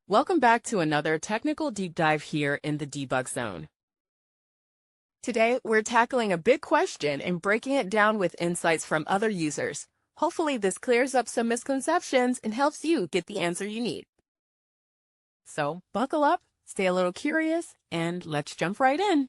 Welcome back to another technical deep dive here in the debug zone. Today, we're tackling a big question and breaking it down with insights from other users. Hopefully, this clears up some misconceptions and helps you get the answer you need. So, buckle up, stay a little curious, and let's jump right in.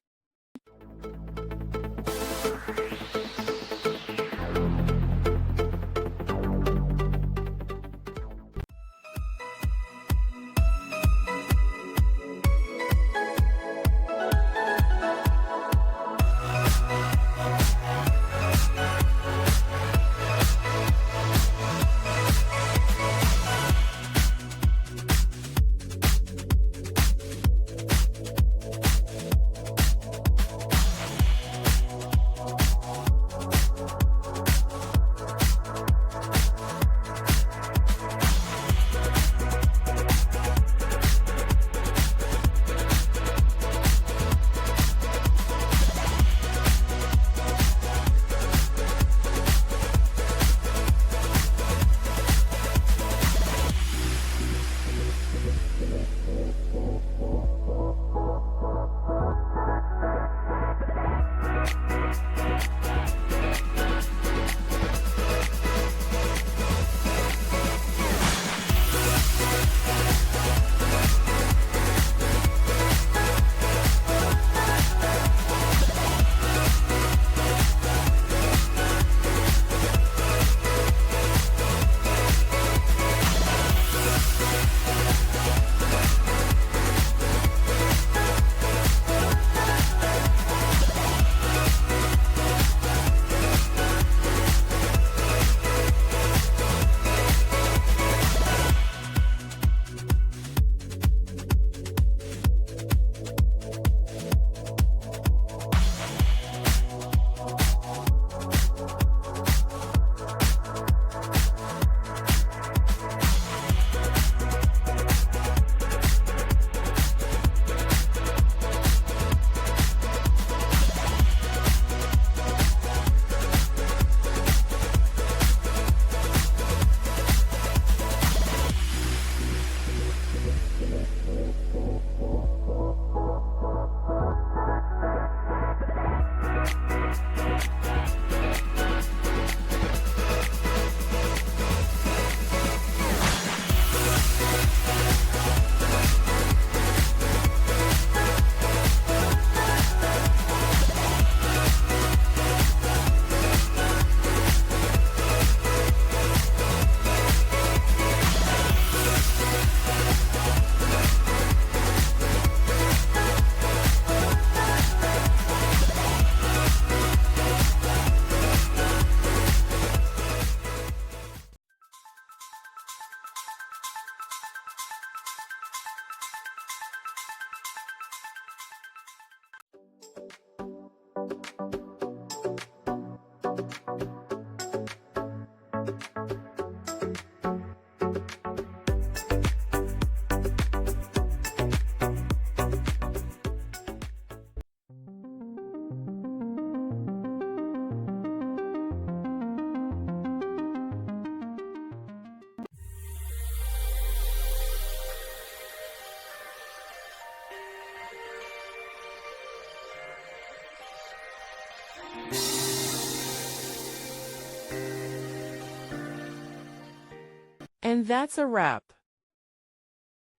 And that's a wrap.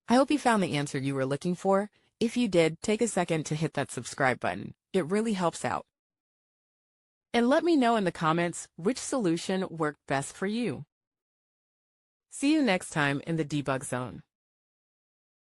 I hope you found the answer you were looking for. If you did, take a second to hit that subscribe button. It really helps out. And let me know in the comments which solution worked best for you. See you next time in the debug zone.